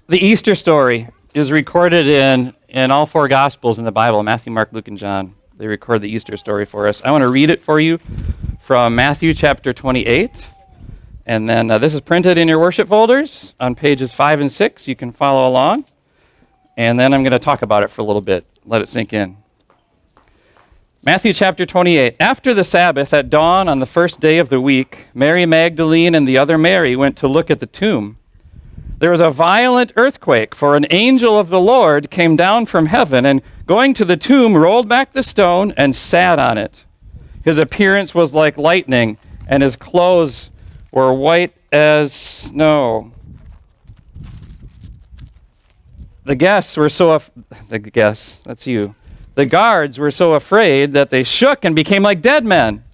The Easter story is recorded in all four Gospels in the Bible, Matthew, Mark, Luke, and John. They record the Easter story for us. I want to read it for you from Matthew chapter 28. And then this is printed in your worship folders on pages 5 and 6. You can follow along. And then I'm going to talk about it for a little bit. Let it sink in. Matthew chapter 28. After the Sabbath, at dawn on the first day of the week, Mary Magdalene and the other Mary went to look at the tomb. There was a violent earthquake, for an angel of the Lord came down from heaven and, going to the tomb, rolled back the stone and sat on it. His appearance was like lightning, and his clothes were white as snow. The guards were so afraid that they shook and became like dead men.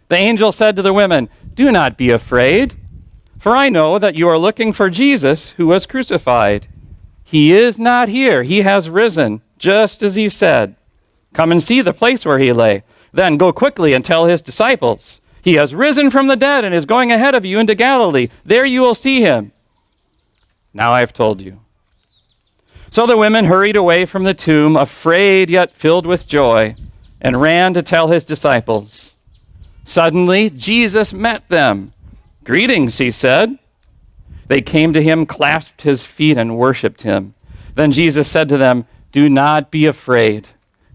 The angel said to the women, "Do not be afraid, for I know that you are looking for Jesus who was crucified. He is not here. He has risen, just as he said. Come and see the place where he lay. Then go quickly and tell his disciples, he has risen from the dead and is going ahead of you into Galilee. There you will see him. Now I have told you." So the women hurried away from the tomb, afraid yet filled with joy, and ran to tell his disciples. Suddenly Jesus met them. "Greetings," he said. They came to him, clasped his feet, and worshipped him. Then Jesus said to them, "Do not be afraid.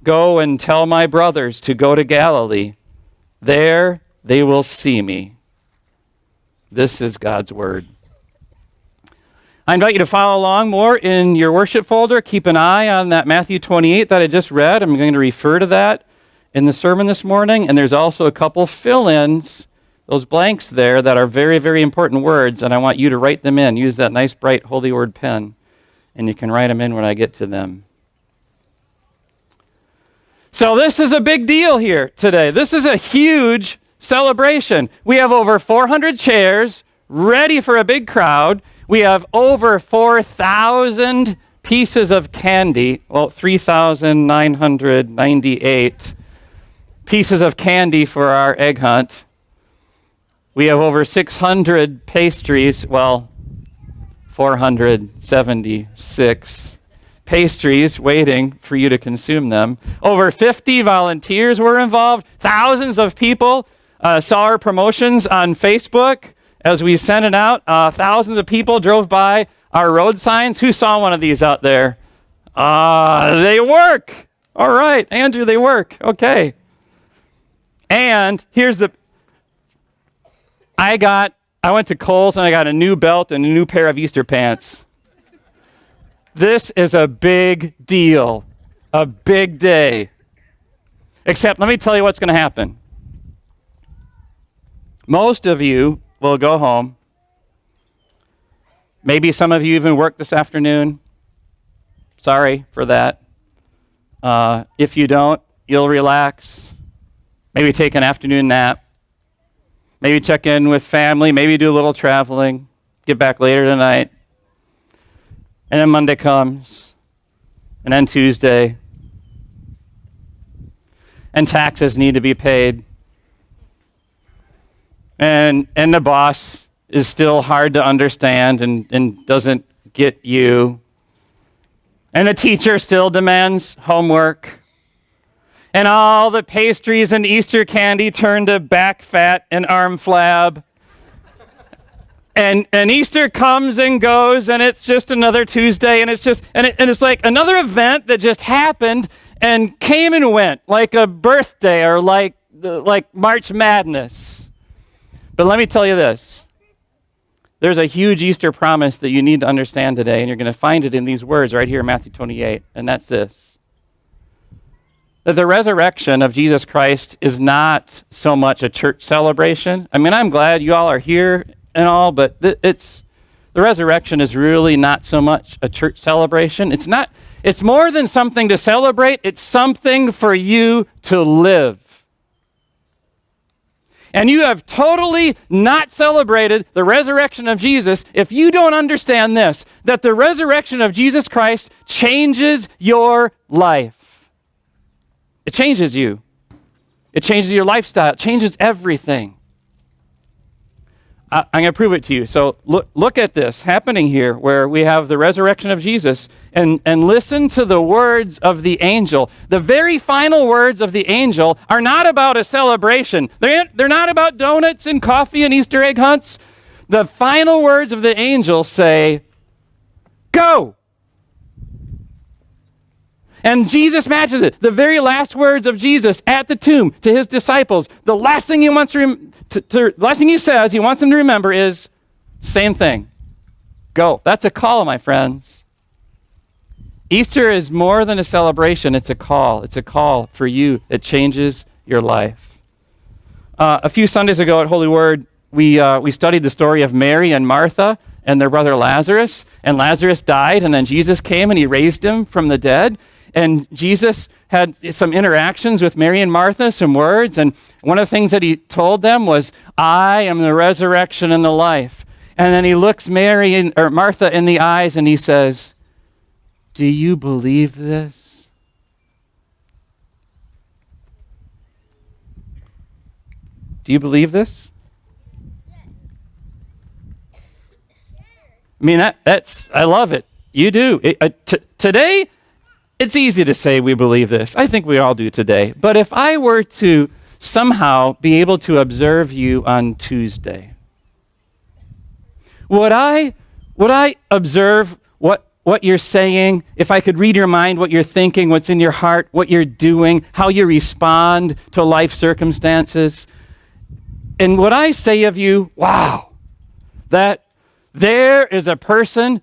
Go and tell my brothers to go to Galilee. There they will see me." This is God's word. I invite you to follow along more in your worship folder. Keep an eye on that Matthew 28 that I just read. I'm going to refer to that in the sermon this morning. And there's also a couple fill-ins, those blanks there that are very, very important words, and I want you to write them in. Use that nice, bright, Holy Word pen, and you can write them in when I get to them. So this is a big deal here today. This is a huge celebration. We have over 400 chairs ready for a big crowd. We have over 4,000 pieces of candy, 3,998 pieces of candy for our egg hunt. We have over 600 pastries, 476 pastries waiting for you to consume them. Over 50 volunteers were involved. Thousands of people saw our promotions on Facebook as we sent it out. Thousands of people drove by our road signs. Who saw one of these out there? They work. All right, Andrew, they work. Okay. And here's I went to Kohl's and I got a new belt and a new pair of Easter pants. This is a big deal, a big day. Except, let me tell you what's going to happen. Most of you will go home. Maybe some of you even work this afternoon. Sorry for that. If you don't, you'll relax. Maybe take an afternoon nap. Maybe check in with family, maybe do a little traveling, get back later tonight. And then Monday comes, and then Tuesday, and taxes need to be paid. And the boss is still hard to understand and doesn't get you. And the teacher still demands homework. And all the pastries and Easter candy turn to back fat and arm flab. And Easter comes and goes, and it's just another Tuesday, and it's like another event that just happened and came and went, like a birthday or like March Madness. But let me tell you this. There's a huge Easter promise that you need to understand today, and you're going to find it in these words right here in Matthew 28, and that's this. That the resurrection of Jesus Christ is not so much a church celebration. I mean, I'm glad you all are here and all, but the resurrection is really not so much a church celebration. It's more than something to celebrate. It's something for you to live. And you have totally not celebrated the resurrection of Jesus if you don't understand this, that the resurrection of Jesus Christ changes your life. It changes you. It changes your lifestyle. It changes everything. I'm going to prove it to you. So look at this happening here where we have the resurrection of Jesus and listen to the words of the angel. The very final words of the angel are not about a celebration. They're not about donuts and coffee and Easter egg hunts. The final words of the angel say, go. And Jesus matches it. The very last words of Jesus at the tomb to his disciples, the last thing he wants last thing he says, he wants them to remember is, same thing, go. That's a call, my friends. Easter is more than a celebration. It's a call. It's a call for you. It changes your life. A few Sundays ago at Holy Word, we studied the story of Mary and Martha and their brother Lazarus. And Lazarus died, and then Jesus came and he raised him from the dead. And Jesus had some interactions with Mary and Martha, some words, and one of the things that he told them was, I am the resurrection and the life. And then he looks Martha in the eyes and he says, do you believe this? Do you believe this? I mean, I love it. You do. Today, it's easy to say we believe this. I think we all do today. But if I were to somehow be able to observe you on Tuesday, would I observe what you're saying, if I could read your mind, what you're thinking, what's in your heart, what you're doing, how you respond to life circumstances? And would I say of you, wow, that there is a person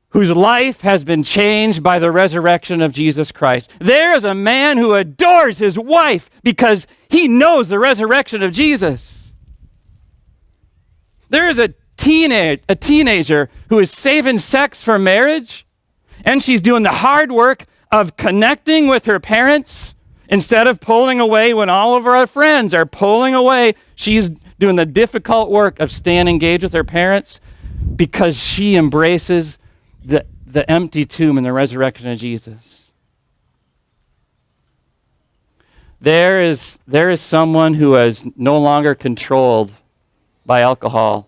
whose life has been changed by the resurrection of Jesus Christ. There is a man who adores his wife because he knows the resurrection of Jesus. There is a teenager who is saving sex for marriage, and she's doing the hard work of connecting with her parents instead of pulling away when all of her friends are pulling away. She's doing the difficult work of staying engaged with her parents because she embraces the empty tomb and the resurrection of Jesus. There is someone who is no longer controlled by alcohol,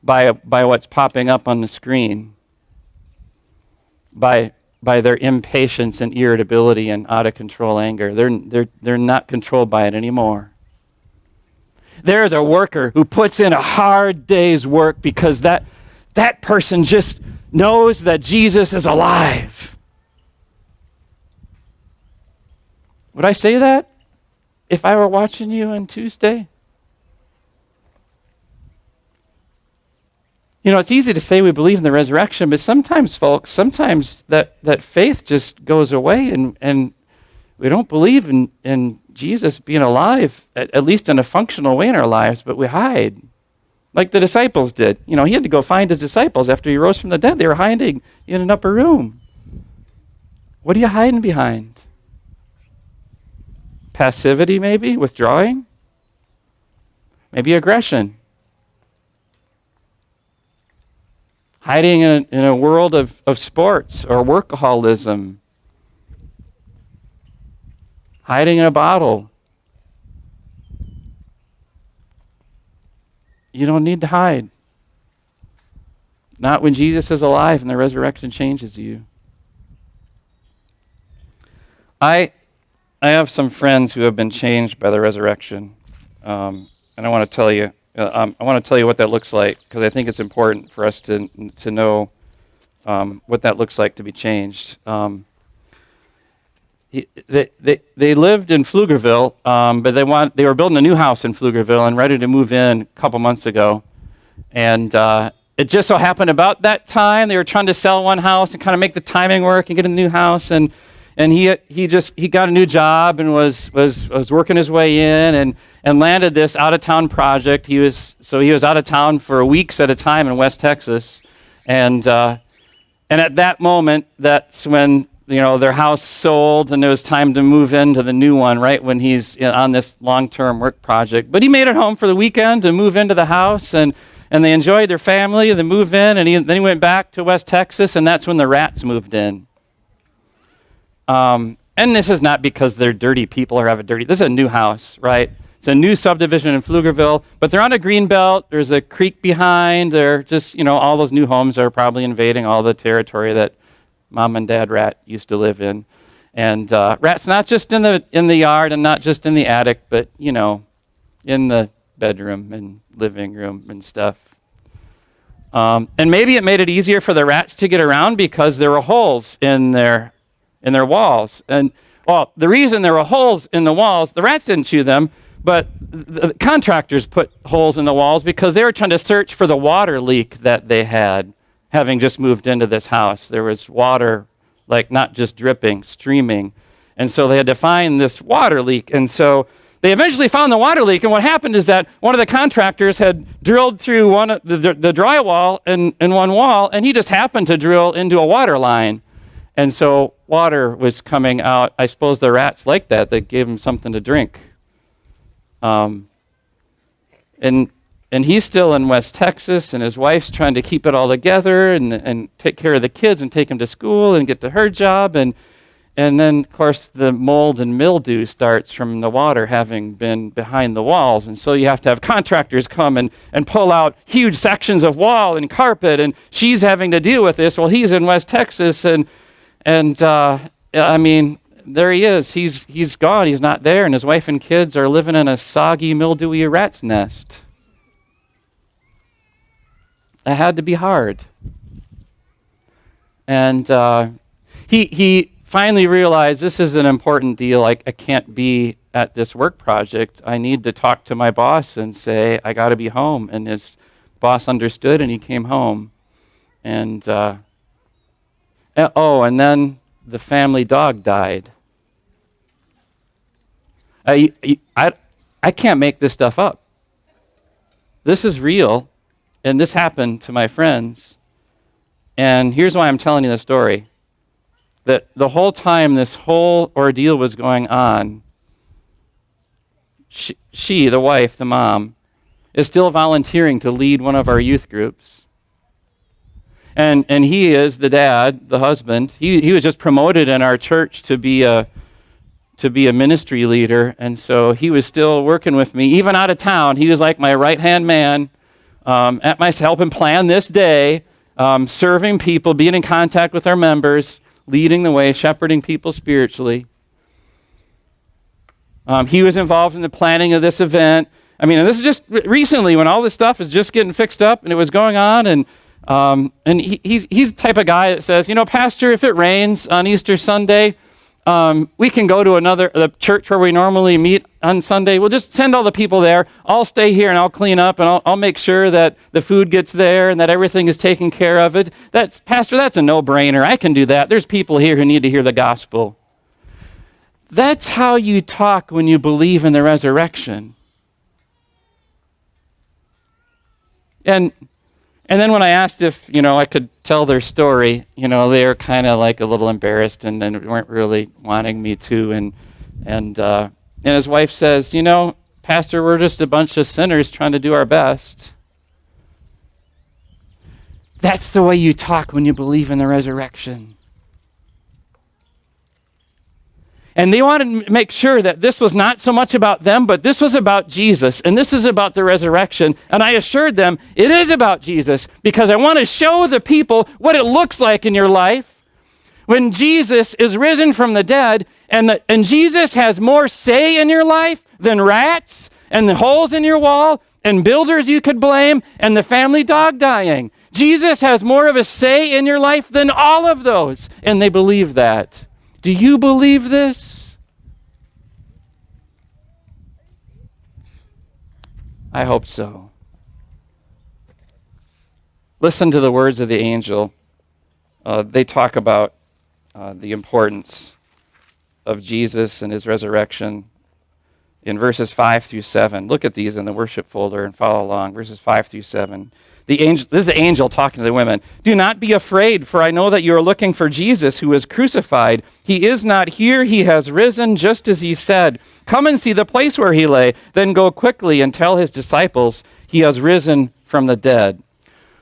by what's popping up on the screen, by their impatience and irritability and out of control anger. They're not controlled by it anymore. There's a worker who puts in a hard day's work because that person just knows that Jesus is alive. Would I say that if I were watching you on Tuesday? You know, it's easy to say we believe in the resurrection, but sometimes, folks, that faith just goes away and we don't believe in Jesus being alive, at least in a functional way in our lives, but we hide. Like the disciples did. You know, he had to go find his disciples after he rose from the dead. They were hiding in an upper room. What are you hiding behind? Passivity, maybe? Withdrawing? Maybe aggression. Hiding in a world of sports or workaholism. Hiding in a bottle. You don't need to hide. Not when Jesus is alive and the resurrection changes you. I have some friends who have been changed by the resurrection, and I want to tell you. I want to tell you what that looks like because I think it's important for us to know what that looks like to be changed. They lived in Pflugerville, but they were building a new house in Pflugerville and ready to move in a couple months ago. And it just so happened about that time they were trying to sell one house and kind of make the timing work and get a new house. And he got a new job and was working his way in and landed this out of town project. He was out of town for weeks at a time in West Texas, and at that moment, that's when their house sold and it was time to move into the new one, right when he's on this long-term work project. But he made it home for the weekend to move into the house, and they enjoyed their family. They moved in, and then he went back to West Texas, and that's when the rats moved in. And this is not because they're dirty people or have a dirty. This is a new house, right? It's a new subdivision in Pflugerville, but they're on a green belt. There's a creek behind. They're just, all those new homes are probably invading all the territory that Mom and Dad Rat used to live in. And Rat's not just in the yard and not just in the attic, but, in the bedroom and living room and stuff. And maybe it made it easier for the rats to get around because there were holes in their walls. And, the reason there were holes in the walls, the rats didn't chew them, but the contractors put holes in the walls because they were trying to search for the water leak that they had, having just moved into this house. There was water, not just dripping, streaming. And so they had to find this water leak. And so they eventually found the water leak, and what happened is that one of the contractors had drilled through the drywall in one wall, and he just happened to drill into a water line. And so water was coming out. I suppose the rats liked that. They gave him something to drink. And he's still in West Texas, and his wife's trying to keep it all together and take care of the kids and take them to school and get to her job. And then, of course, the mold and mildew starts from the water having been behind the walls. And so you have to have contractors come and pull out huge sections of wall and carpet. And she's having to deal with this while he's in West Texas. And there he is. He's gone. He's not there. And his wife and kids are living in a soggy, mildewy rat's nest. It had to be hard. And he finally realized this is an important deal. I can't be at this work project. I need to talk to my boss and say, I got to be home. And his boss understood, and he came home. And then the family dog died. I can't make this stuff up. This is real, and this happened to my friends. And here's why I'm telling you the story. That the whole time this whole ordeal was going on, she, the wife, the mom, is still volunteering to lead one of our youth groups. And he is the dad, the husband. He was just promoted in our church to be a ministry leader, and so he was still working with me, even out of town. He was like my right-hand man, helping plan this day, serving people, being in contact with our members, leading the way, shepherding people spiritually. He was involved in the planning of this event. And this is just recently when all this stuff is just getting fixed up and it was going on. And he's the type of guy that says, Pastor, if it rains on Easter Sunday, we can go to the church where we normally meet on Sunday. We'll just send all the people there. I'll stay here and I'll clean up and I'll make sure that the food gets there and that everything is taken care of. Pastor, that's a no-brainer. I can do that. There's people here who need to hear the gospel. That's how you talk when you believe in the resurrection. And then when I asked if, I could tell their story, they were kind of like a little embarrassed and weren't really wanting me to. And his wife says, Pastor, we're just a bunch of sinners trying to do our best. That's the way you talk when you believe in the resurrection. And they wanted to make sure that this was not so much about them, but this was about Jesus, and this is about the resurrection. And I assured them, it is about Jesus, because I want to show the people what it looks like in your life when Jesus is risen from the dead, and Jesus has more say in your life than rats, and the holes in your wall, and builders you could blame, and the family dog dying. Jesus has more of a say in your life than all of those, and they believe that. Do you believe this? I hope so. Listen to the words of the angel. They talk about the importance of Jesus and his resurrection in verses 5 through 7. Look at these in the worship folder and follow along. Verses 5 through 7. This is the angel talking to the women. Do not be afraid, for I know that you are looking for Jesus who was crucified. He is not here. He has risen just as he said. Come and see the place where he lay. Then go quickly and tell his disciples he has risen from the dead.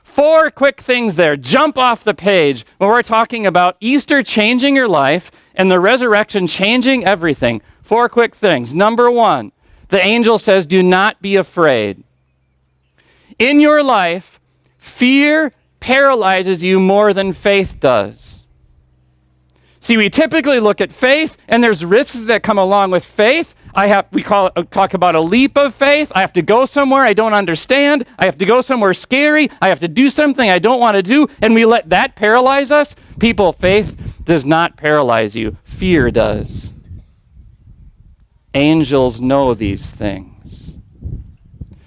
4 quick things there. Jump off the page when we're talking about Easter changing your life and the resurrection changing everything. 4 quick things. Number 1, The angel says, do not be afraid. In your life, fear paralyzes you more than faith does. See, we typically look at faith, and there's risks that come along with faith. Talk about a leap of faith. I have to go somewhere I don't understand. I have to go somewhere scary. I have to do something I don't want to do, and we let that paralyze us. People, faith does not paralyze you. Fear does. Angels know these things.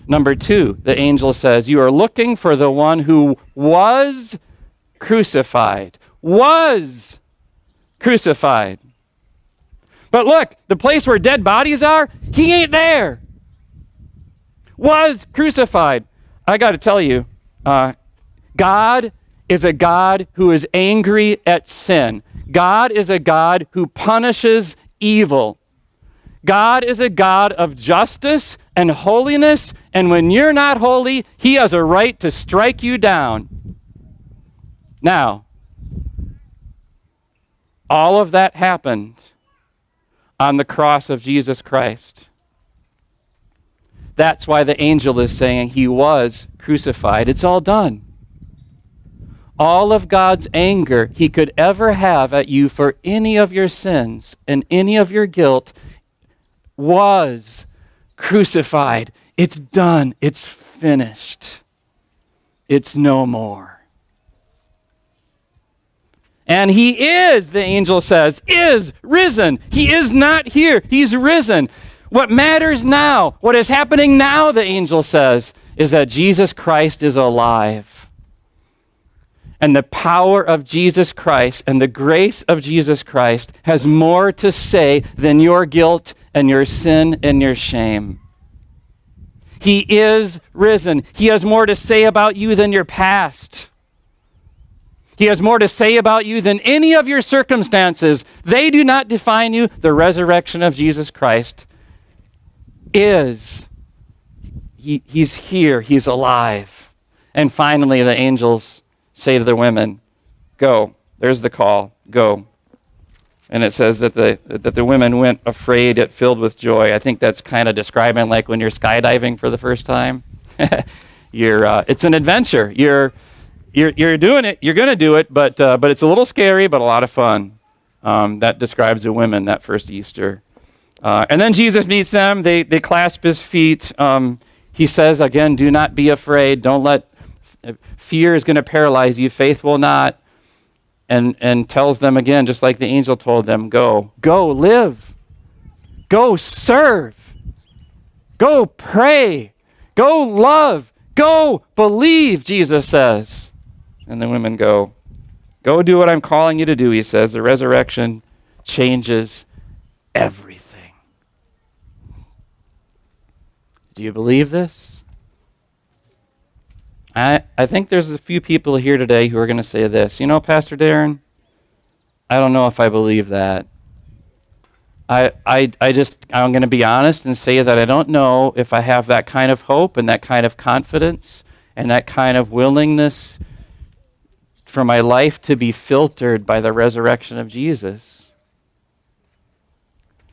Number 2, the angel says, you are looking for the one who was crucified. Was crucified. But look, the place where dead bodies are, he ain't there. Was crucified. I got to tell you, God is a God who is angry at sin. God is a God who punishes evil. God is a God of justice and holiness, and when you're not holy, he has a right to strike you down. Now, all of that happened on the cross of Jesus Christ. That's why the angel is saying he was crucified. It's all done. All of God's anger he could ever have at you for any of your sins and any of your guilt was crucified. It's done. It's finished. It's no more. And he is, the angel says, is risen. He is not here. He's risen. What matters now, what is happening now, the angel says, is that Jesus Christ is alive. And the power of Jesus Christ and the grace of Jesus Christ has more to say than your guilt and your sin and your shame. He is risen. He has more to say about you than your past. He has more to say about you than any of your circumstances. They do not define you. The resurrection of Jesus Christ is. He's here. He's alive. And finally, the angels say to the women, go. There's the call. Go. And it says that the women went afraid yet filled with joy. I think that's kind of describing like when you're skydiving for the first time. It's an adventure. You're doing it. You're going to do it, but it's a little scary, but a lot of fun. That describes the women that first Easter. And then Jesus meets them. They clasp his feet. He says again, do not be afraid. Don't let fear is going to paralyze you. Faith will not. And tells them again, just like the angel told them, go live, go serve, go pray, go love, go believe, Jesus says. And the women go do what I'm calling you to do, he says. The resurrection changes everything. Do you believe this? I think there's a few people here today who are going to say this. You know, Pastor Darren, I don't know if I believe that. I'm going to be honest and say that I don't know if I have that kind of hope and that kind of confidence and that kind of willingness for my life to be filtered by the resurrection of Jesus.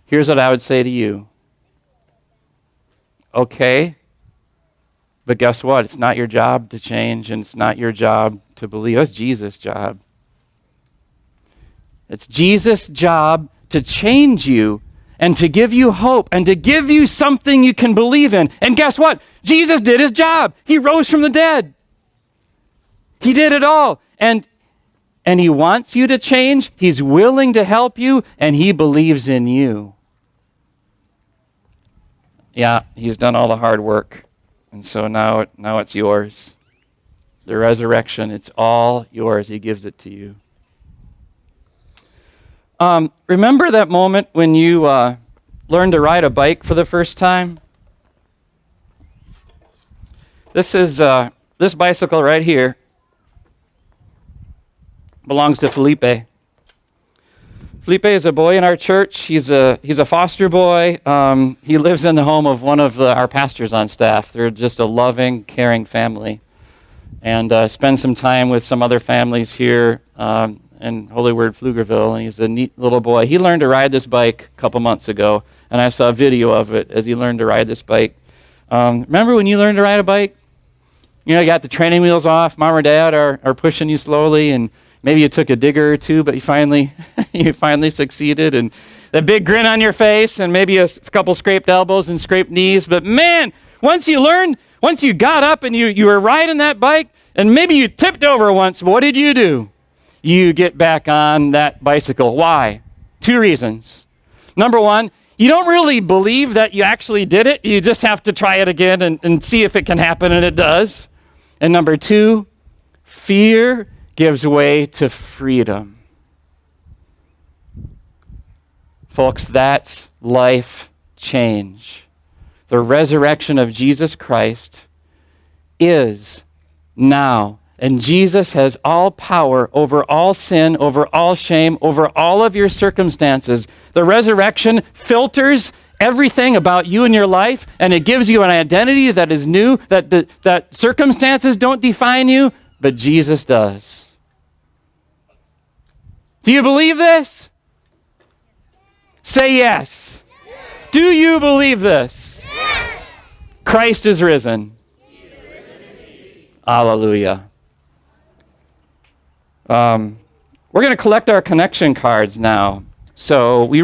Here's what I would say to you. Okay. But guess what? It's not your job to change, and it's not your job to believe. It's Jesus' job. It's Jesus' job to change you and to give you hope and to give you something you can believe in. And guess what? Jesus did his job. He rose from the dead. He did it all. And he wants you to change. He's willing to help you, and he believes in you. Yeah, he's done all the hard work. And so now it's yours. The resurrection, it's all yours. He gives it to you. Remember that moment when you learned to ride a bike for the first time? This bicycle right here belongs to Felipe. Felipe is a boy in our church. He's a foster boy. He lives in the home of one of our pastors on staff. They're just a loving, caring family. And spends some time with some other families here. in Holy Word, Pflugerville, and he's a neat little boy. He learned to ride this bike a couple months ago, and I saw a video of it as he learned to ride this bike. Remember when you learned to ride a bike? You know, you got the training wheels off, mom or dad are pushing you slowly, and maybe you took a digger or two, but you finally succeeded, and the big grin on your face, and maybe a couple scraped elbows and scraped knees. But man, once you got up and you were riding that bike, and maybe you tipped over once, what did you do? You get back on that bicycle. Why? 2 reasons. Number 1, you don't really believe that you actually did it. You just have to try it again and see if it can happen, and it does. And number 2, fear gives way to freedom. Folks, that's life change. The resurrection of Jesus Christ is now. And Jesus has all power over all sin, over all shame, over all of your circumstances. The resurrection filters everything about you and your life, and it gives you an identity that is new, that circumstances don't define you, but Jesus does. Do you believe this? Say yes. Yes. Do you believe this? Yes. Christ is risen. He is risen indeed. Hallelujah. We're going to collect our connection cards now. So we